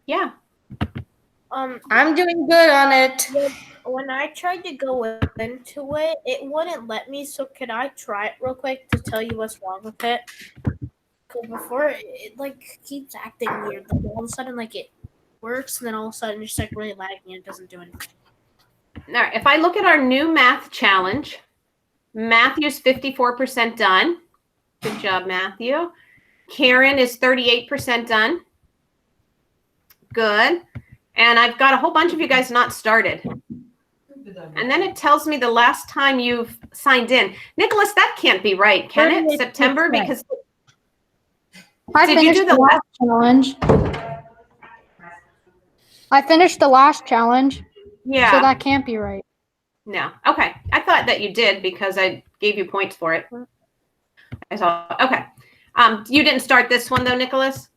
Yeah. I'm doing good on it. When I tried to go into it, it wouldn't let me. So can I try it real quick to tell you what's wrong with it? Because before it like keeps acting weird. Like all of a sudden, like it works, and then all of a sudden, it's like really lagging and it doesn't do anything. All right. If I look at our new math challenge, Matthew's 54% done. Good job, Matthew. Karen is 38% done. Good. And I've got a whole bunch of you guys not started. And then it tells me the last time you've signed in. Nicholas, that can't be right, can it? September? Because did you do the last challenge? I finished the last challenge. Yeah. So that can't be right. No. Okay. I thought that you did because I gave you points for it. I saw. Okay. You didn't start this one though, Nicholas?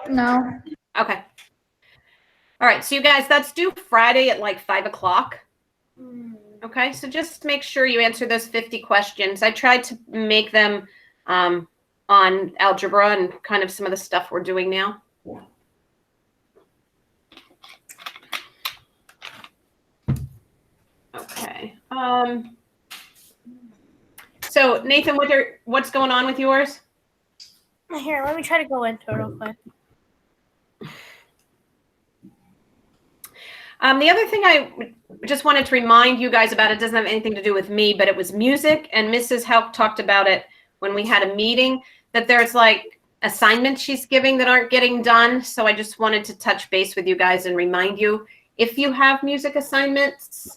No. Okay. All right. So you guys, that's due Friday at like 5 o'clock. Okay. So just make sure you answer those 50 questions. I tried to make them on algebra and kind of some of the stuff we're doing now. Okay. So Nathan, what's going on with yours? Here, let me try to go into it real quick. The other thing I just wanted to remind you guys about, it doesn't have anything to do with me, but it was music, and Mrs. Help talked about it when we had a meeting, that there's like assignments she's giving that aren't getting done. So I just wanted to touch base with you guys and remind you, if you have music assignments,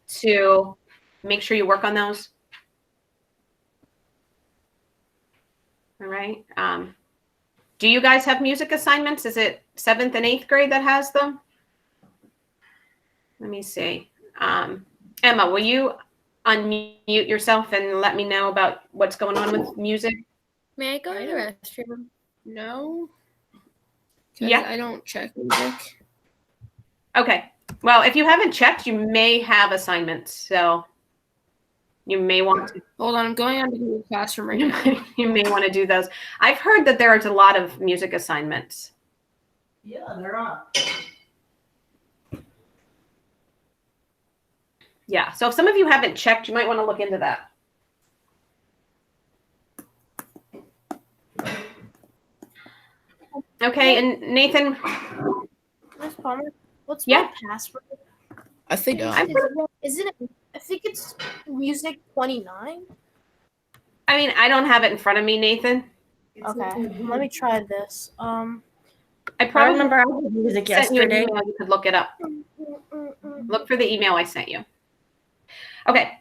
to make sure you work on those. All right. Do you guys have music assignments? Is it 7th and 8th grade that has them? Let me see. Emma, will you unmute yourself and let me know about what's going on with music? May I go to the restroom? No. Yeah. I don't check music. Okay. Well, if you haven't checked, you may have assignments. So you may want to. Hold on. I'm going on to Google Classroom right now. You may want to do those. I've heard that there is a lot of music assignments. Yeah, there are. Yeah. So if some of you haven't checked, you might want to look into that. Okay. And Nathan. Miss Palmer, what's Yeah. my password? I think Is it? I think it's music 29. I mean, I don't have it in front of me, Nathan. Okay, let me try this. I I probably remember I did music sent you an yesterday. email. You could look it up. Look for the email I sent you. Okay.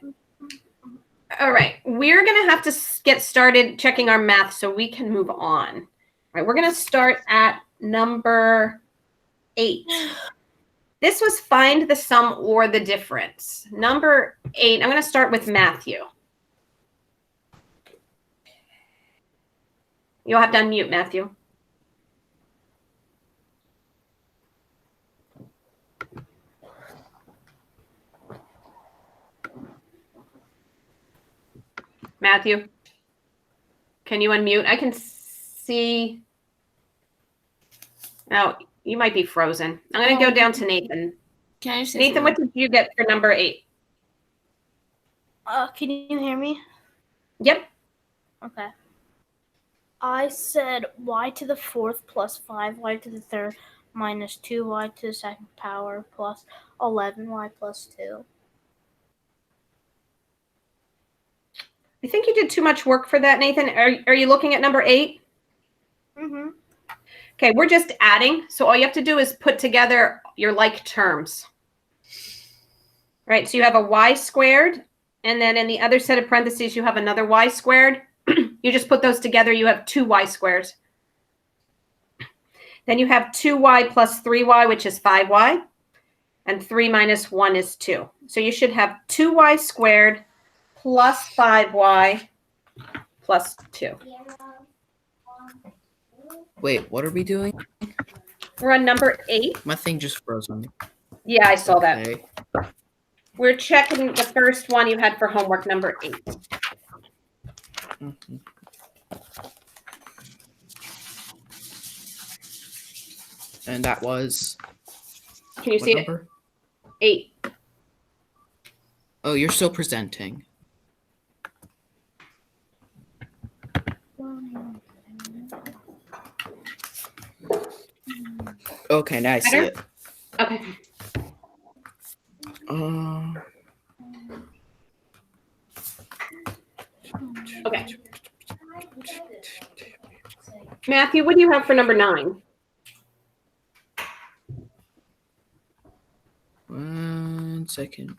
All right. We're going to have to get started checking our math so we can move on. All right. We're going to start at number 8. This was find the sum or the difference. Number 8, I'm going to start with Matthew. You'll have to unmute, Matthew. Matthew, can you unmute? I can see. Oh, you might be frozen. I'm going to go down to Nathan. Can I say Nathan, what did you get for number 8? Can you hear me? Yep. Okay. I said y to the 4th plus 5y to the 3rd minus 2y to the 2nd power plus 11y plus 2. I think you did too much work for that, Nathan. Are you looking at number 8? Mm-hmm. Okay, we're just adding. So all you have to do is put together your like terms. Right, so you have a y squared, and then in the other set of parentheses, you have another y squared. You just put those together, you have 2 y squares. Then you have 2y plus 3y, which is 5y, and 3 minus 1 is 2. So you should have 2y squared plus 5y plus 2. Wait, what are we doing? We're on number 8. My thing just froze on me. Yeah, I saw that. Okay. We're checking the first one you had for homework, number 8. Mhm. And that was Can you what see number? it? 8. Oh, you're still presenting. Okay, now I see Better? it. Okay. Okay. Matthew, what do you have for number 9? 1 second.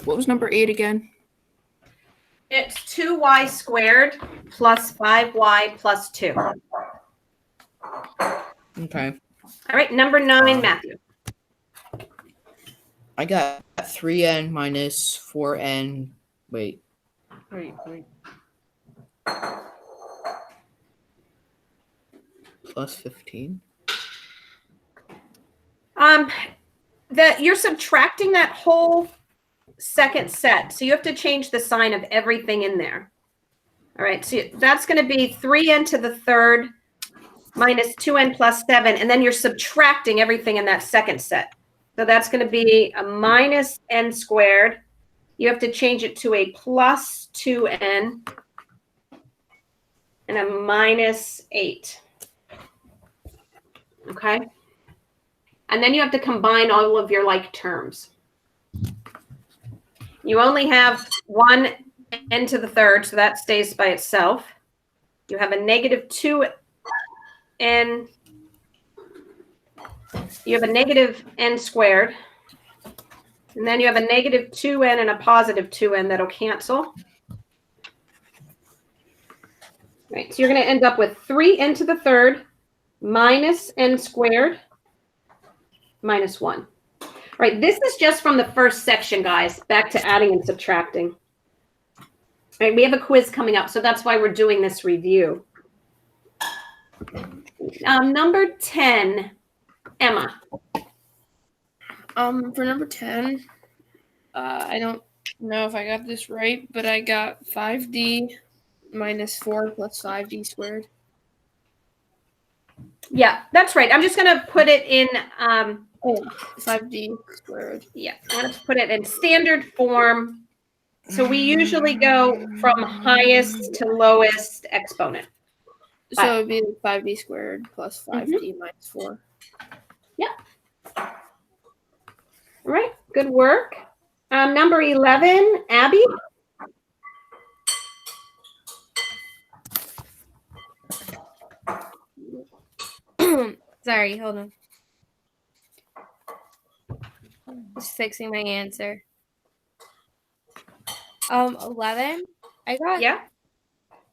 What was number 8 again? It's 2y squared plus 5y plus 2. Okay. All right, number 9, Matthew. I got 3n minus 4n. Wait. Plus 15. You're subtracting that whole second set, so you have to change the sign of everything in there. All right, so that's going to be 3n to the third minus 2n plus 7, and then you're subtracting everything in that second set. So that's going to be a minus n squared. You have to change it to a plus 2n and a minus 8. Okay? And then you have to combine all of your like terms. You only have 1 n to the third, so that stays by itself. You have a negative 2n. You have a negative n squared. And then you have a negative 2n and a positive 2n that'll cancel. Right, so you're going to end up with 3n to the third minus n squared minus 1. All right, this is just from the first section, guys. Back to adding and subtracting. All right, we have a quiz coming up, so that's why we're doing this review. Number 10, Emma. For number 10, I don't know if I got this right, but I got 5d minus 4 plus 5d squared. Yeah, that's right. I'm just going to put it in 5d squared. Yeah, let's put it in standard form. So we usually go from highest to lowest exponent. So it would be 5d squared plus 5d minus 4. Yeah. All right, good work. Number 11, Abby. Sorry, hold on. Just fixing my answer. 11. I got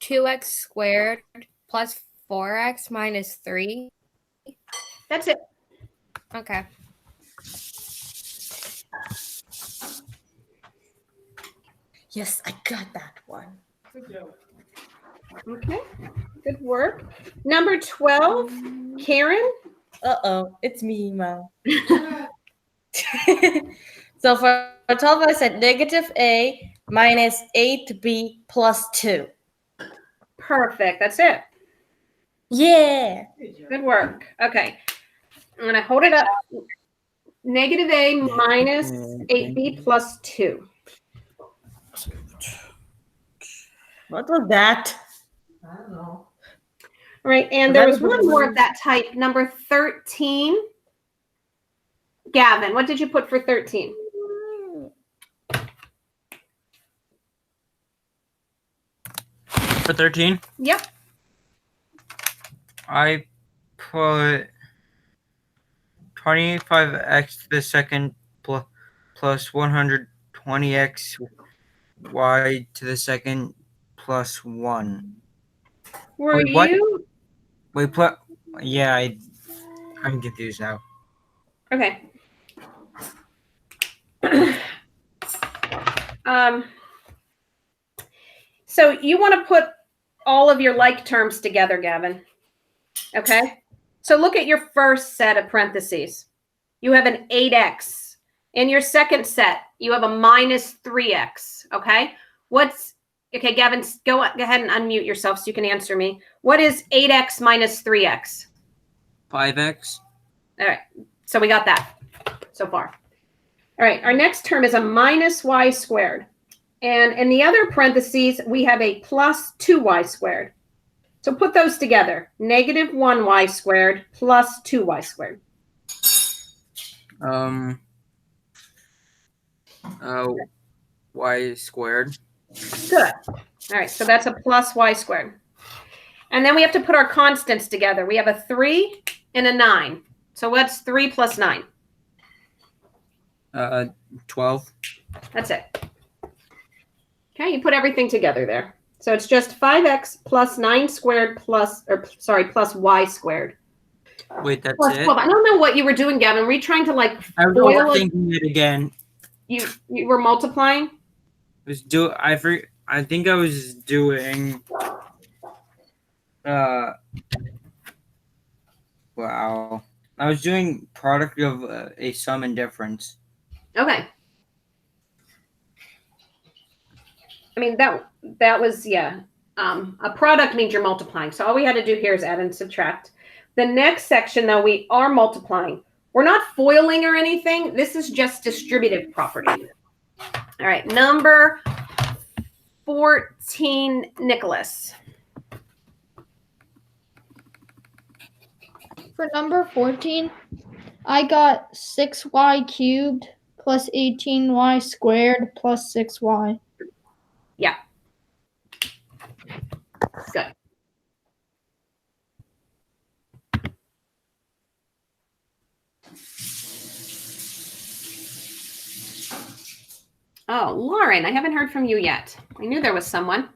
2x squared plus 4x minus 3. That's it. Okay. Yes, I got that one. Okay, good work. Number 12, Karen. Uh-oh, it's me, Mo. So for 12, I said negative a minus 8b plus 2. Perfect, that's it. Yeah. Good work. Okay, I'm going to hold it up. Negative a minus 8b plus 2. What was that? I don't know. All right, and there was one more of that type, number 13. Gavin, what did you put for 13? For 13? Yep. I put 25x to the second plus 120x y to the second plus 1. Were Wait, what? you? Wait, yeah, I'm confused now. Okay. So you want to put all of your like terms together, Gavin. Okay. So look at your first set of parentheses. You have an 8x. In your second set, you have a minus 3x. Okay. Okay, Gavin, go ahead and unmute yourself so you can answer me. What is 8x minus 3x? 5x. All right, so we got that so far. All right, our next term is a minus y squared. And in the other parentheses, we have a plus 2y squared. So put those together. Negative 1y squared plus 2y squared. Y squared. Good. All right, so that's a plus y squared. And then we have to put our constants together. We have a 3 and a 9. So what's 3 plus 9? 12. That's it. Okay, you put everything together there. So it's just 5x plus 9 squared plus y squared. Wait, that's Plus it? 12. I don't know what you were doing, Gavin. Were you trying to like I was FOIL it? overthinking it again. You were multiplying? I think I was doing wow. I was doing product of a sum and difference. Okay. I mean that was a product means you're multiplying. So all we had to do here is add and subtract. The next section though, we are multiplying. We're not foiling or anything. This is just distributive property. All right, number 14, Nicholas. For number 14, I got 6y cubed plus 18y squared plus 6y. Yeah. Good. Oh, Lauren, I haven't heard from you yet. I knew there was someone.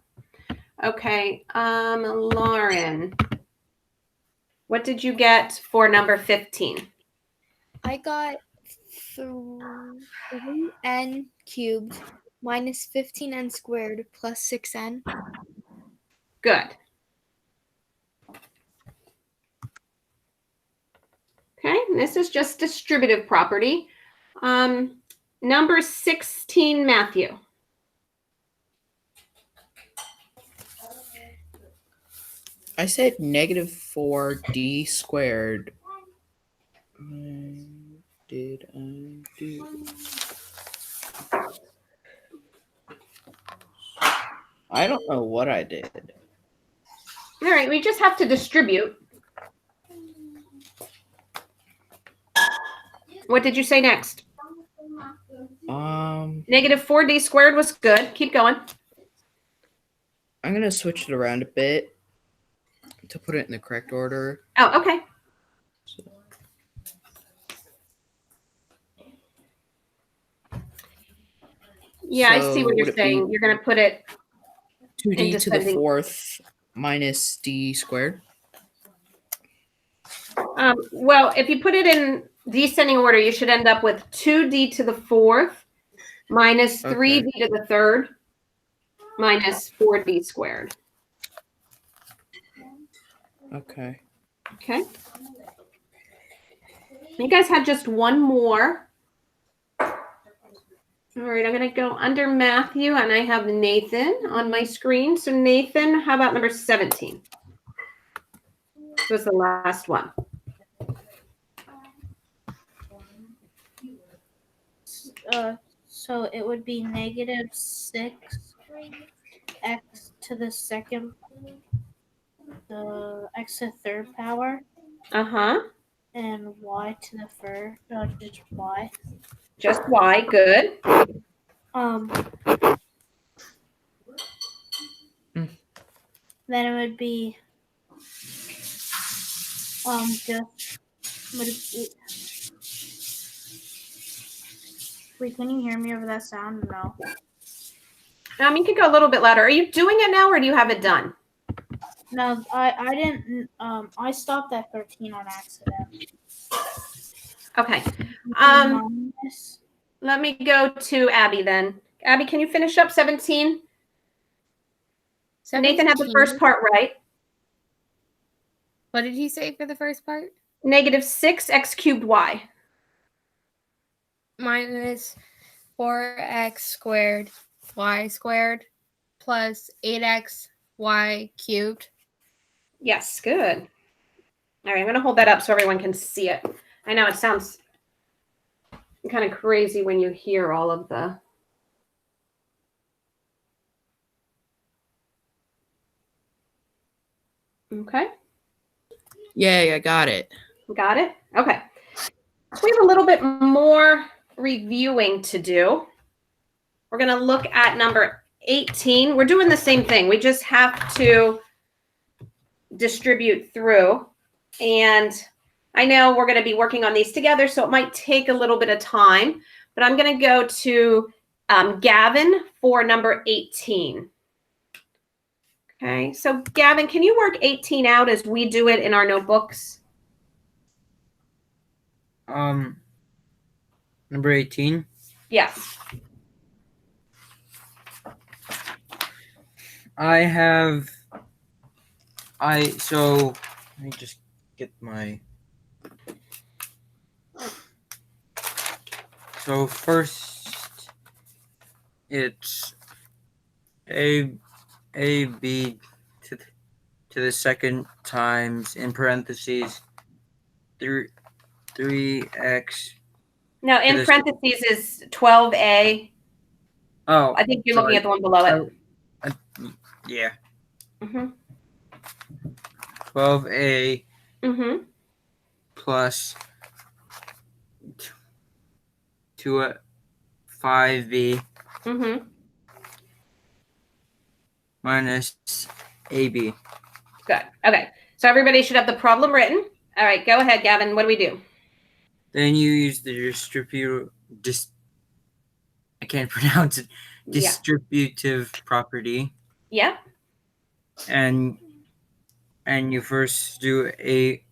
Okay, Lauren, what did you get for number 15? I got 3n cubed minus 15n squared plus 6n. Good. Okay, this is just distributive property. Number 16, Matthew. I said negative 4d squared. Did I do? I don't know what I did. All right, we just have to distribute. What did you say next? Negative 4d squared was good. Keep going. I'm gonna switch it around a bit to put it in the correct order. Oh, okay. Yeah, I see what you're saying. You're going to put it 2d to the fourth minus d squared. Well, if you put it in descending order, you should end up with 2d to the fourth minus 3d to the third minus 4d squared. Okay. Okay. You guys had just one more. All right, I'm going to go under Matthew, and I have Nathan on my screen. So Nathan, how about number 17? This was the last one. So it would be negative 6 x to the second, the x to the third power. Uh-huh. And y to the first, just y. Just y, good. Then it would be wait, can you hear me over that sound? No. You could go a little bit louder. Are you doing it now, or do you have it done? No, I didn't. I stopped at 13 on accident. Okay. Let me go to Abby then. Abby, can you finish up 17? Nathan had the first part right. What did he say for the first part? Negative 6x cubed y. Minus 4x squared y squared. plus 8xy cubed. Yes, good. All right, I'm going to hold that up so everyone can see it. I know it sounds kind of crazy when you hear all of the... Okay. Yay, I got it. Got it? Okay. So we have a little bit more reviewing to do. We're going to look at number 18. We're doing the same thing. We just have to distribute through. And I know we're going to be working on these together, so it might take a little bit of time. But I'm going to go to Gavin for number 18. Okay, so Gavin, can you work 18 out as we do it in our notebooks? Number 18. Yes. So let me just get my. So first, it's a b to the second times in parentheses 3x. No, in parentheses is 12a. Oh, I think you're looking at the one below it. Yeah. Mm-hmm. 12a Mm-hmm. plus 5b Mm-hmm. minus ab. Good. Okay. So everybody should have the problem written. All right, go ahead, Gavin. What do we do? Then you use the I can't pronounce it. Distributive property. Yeah. And you first do a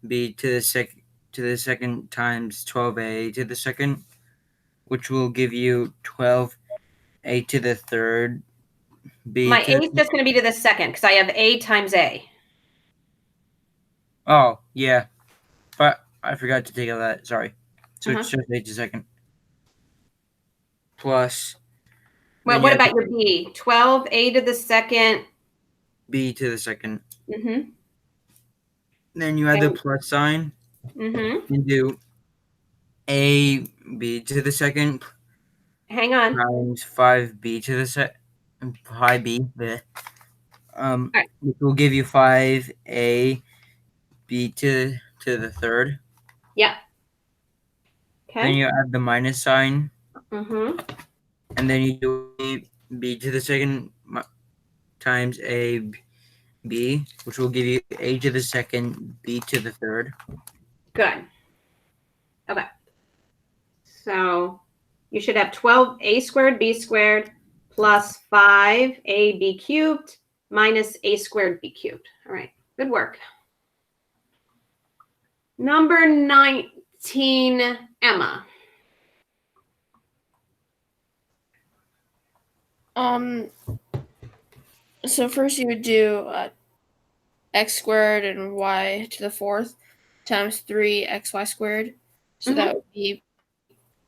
b to the second times 12a to the second, which will give you 12a to the third. My a is just going to be to the second because I have a times a. Oh, yeah. But I forgot to take out that. Sorry. So it's just a to the second. Plus. Well, what about your b? 12a to the second. B to the second. Mm-hmm. Then you add the plus sign. Mm-hmm. And do a b to the second. Hang on. Times 5b to the second. 5b. Right. Which will give you 5a b to the third. Yeah. Okay. Then you add the minus sign. Mm-hmm. And then you do a b to the second times a b, which will give you a to the second b to the third. Good. Okay. So you should have 12a squared b squared plus 5ab cubed minus a squared b cubed. All right. Good work. Number 19, Emma. So first you would do x squared and y to the fourth times 3xy squared. So that would be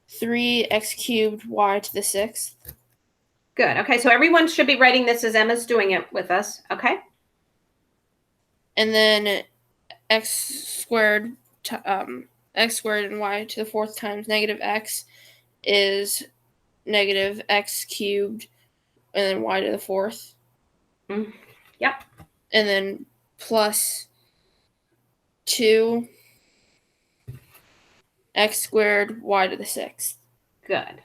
3x cubed y to the sixth. Good. Okay, so everyone should be writing this as Emma's doing it with us. Okay. And then x squared and y to the fourth times negative x is negative x cubed and then y to the fourth. Yep. And then plus 2 x squared y to the sixth. Good.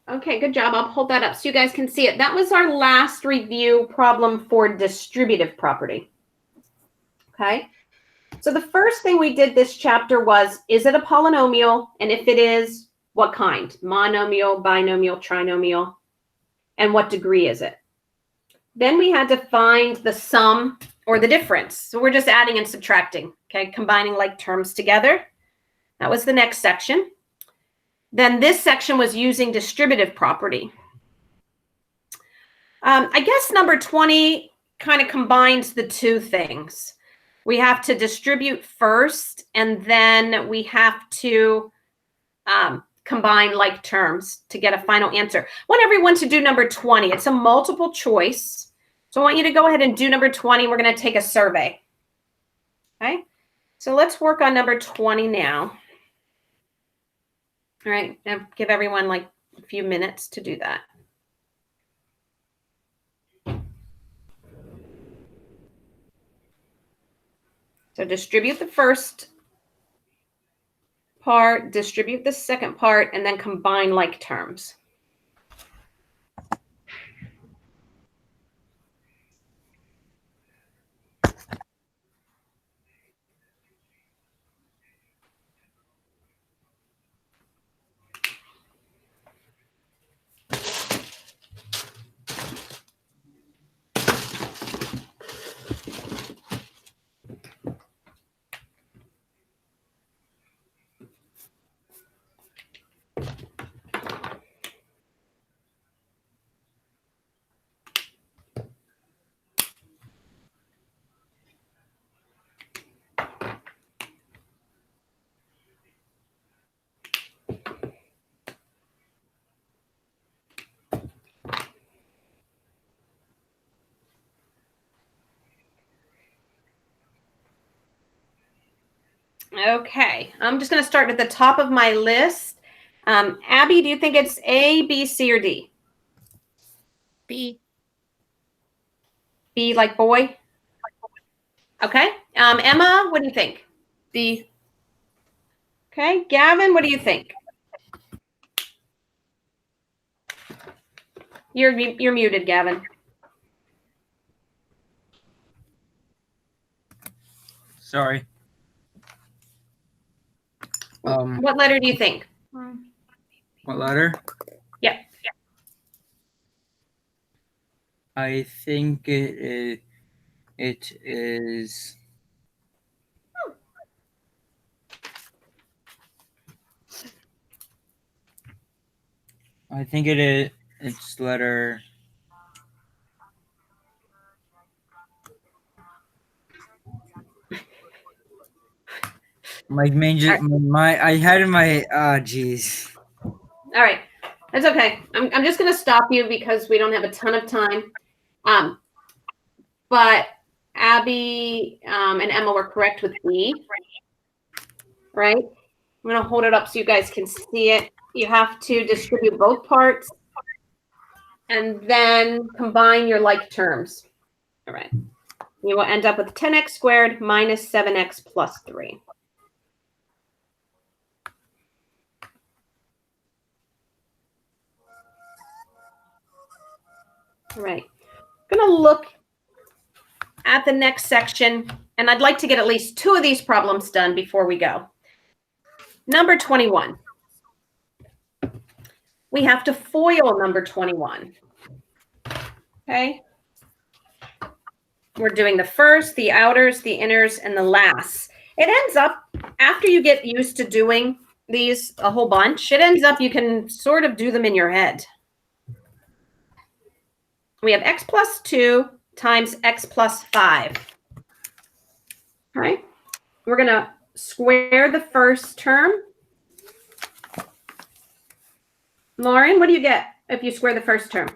Okay, good job. I'll hold that up so you guys can see it. That was our last review problem for distributive property. Okay. So the first thing we did this chapter was, is it a polynomial? And if it is, what kind? Monomial, binomial, trinomial? And what degree is it? Then we had to find the sum or the difference. So we're just adding and subtracting, okay? Combining like terms together. That was the next section. Then this section was using distributive property. I guess number 20 kind of combines the two things. We have to distribute first, and then we have to combine like terms to get a final answer. I want everyone to do number 20. It's a multiple choice. So I want you to go ahead and do number 20. We're going to take a survey. Okay. So let's work on number 20 now. All right. Now give everyone like a few minutes to do that. So distribute the first part, distribute the second part, and then combine like terms. Okay, I'm just going to start at the top of my list. Abby, do you think it's A, B, C, or D? B. B like boy? Okay. Emma, what do you think? B. Okay. Gavin, what do you think? You're muted, Gavin. Sorry. What letter do you think? What letter? Yeah. I think it is. I think it is. It's letter. My main, I had in my geez. All right. That's okay. I'm just going to stop you because we don't have a ton of time. But Abby and Emma were correct with B. Right? I'm going to hold it up so you guys can see it. You have to distribute both parts and then combine your like terms. All right. You will end up with 10x squared minus 7x plus 3. All right. I'm going to look at the next section, and I'd like to get at least 2 of these problems done before we go. Number 21. We have to FOIL number 21. Okay. We're doing the first, the outers, the inners, and the lasts. It ends up, after you get used to doing these a whole bunch, it ends up you can sort of do them in your head. We have x plus 2 times x plus 5. All right. We're going to square the first term. Lauren, what do you get if you square the first term?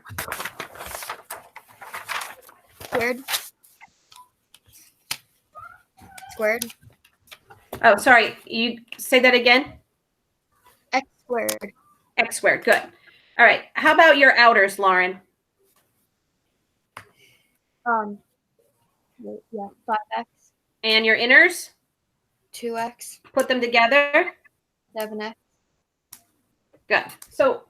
Squared. Squared. Oh, sorry. You say that again? X squared. X squared. Good. All right. How about your outers, Lauren? Yeah, 5x. And your inners? 2x. Put them together. 7x. Good. So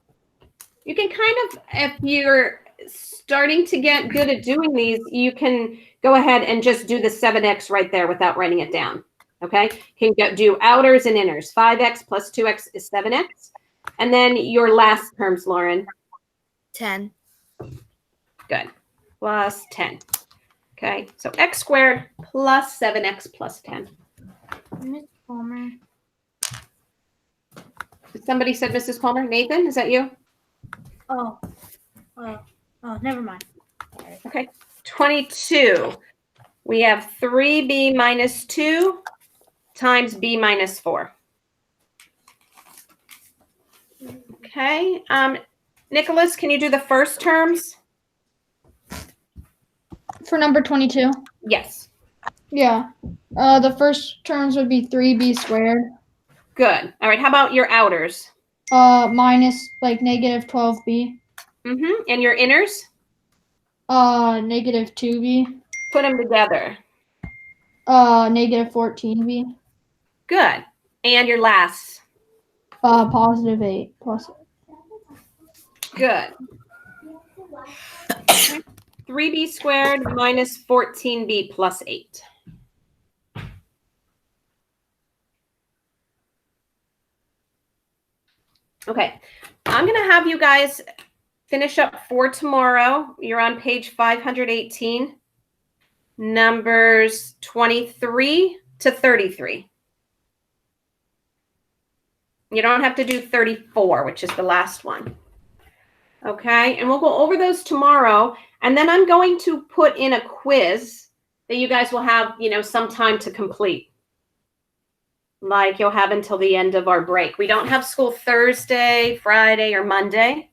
you can kind of, if you're starting to get good at doing these, you can go ahead and just do the 7x right there without writing it down. Okay. You can do outers and inners. 5x plus 2x is 7x. And then your last terms, Lauren. 10. Good. Plus 10. Okay. So x squared plus 7x plus 10. Miss Palmer. Somebody said Mrs. Palmer. Nathan, is that you? Oh, never mind. Okay. 22. We have 3b minus 2 times b minus 4. Okay. Nicholas, can you do the first terms? For number 22. Yes. Yeah. The first terms would be 3b squared. Good. All right. How about your outers? Minus like negative 12b. And your inners? Negative 2b. Put them together. Negative 14b. Good. And your last? Positive 8 plus. Good. 3b squared minus 14b plus 8. Okay. I'm going to have you guys finish up for tomorrow. You're on page 518, numbers 23 to 33. You don't have to do 34, which is the last one. Okay, and we'll go over those tomorrow. And then I'm going to put in a quiz that you guys will have, some time to complete. Like you'll have until the end of our break. We don't have school Thursday, Friday, or Monday.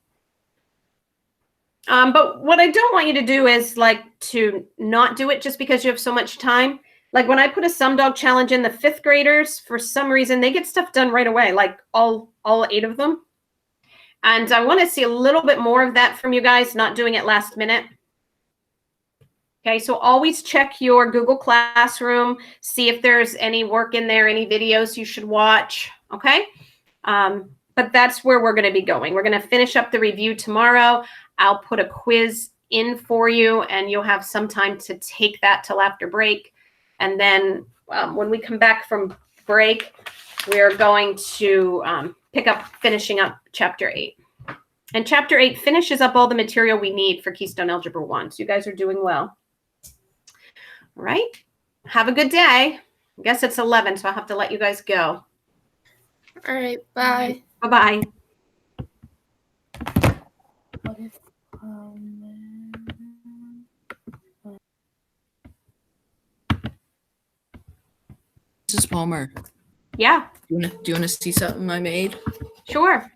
But what I don't want you to do is to not do it just because you have so much time. Like when I put a Sum Dog challenge in, the 5th graders, for some reason, they get stuff done right away, like all 8 of them. And I want to see a little bit more of that from you guys, not doing it last minute. Okay, so always check your Google Classroom, see if there's any work in there, any videos you should watch, okay? But that's where we're going to be going. We're going to finish up the review tomorrow. I'll put a quiz in for you, and you'll have some time to take that till after break. And then when we come back from break, we're going to finishing up Chapter 8. And Chapter 8 finishes up all the material we need for Keystone Algebra 1. So you guys are doing well. All right. Have a good day. I guess it's 11, so I'll have to let you guys go. All right. Bye. Bye-bye. What if, Mrs. Palmer, Yeah, do you want to see something I made? sure.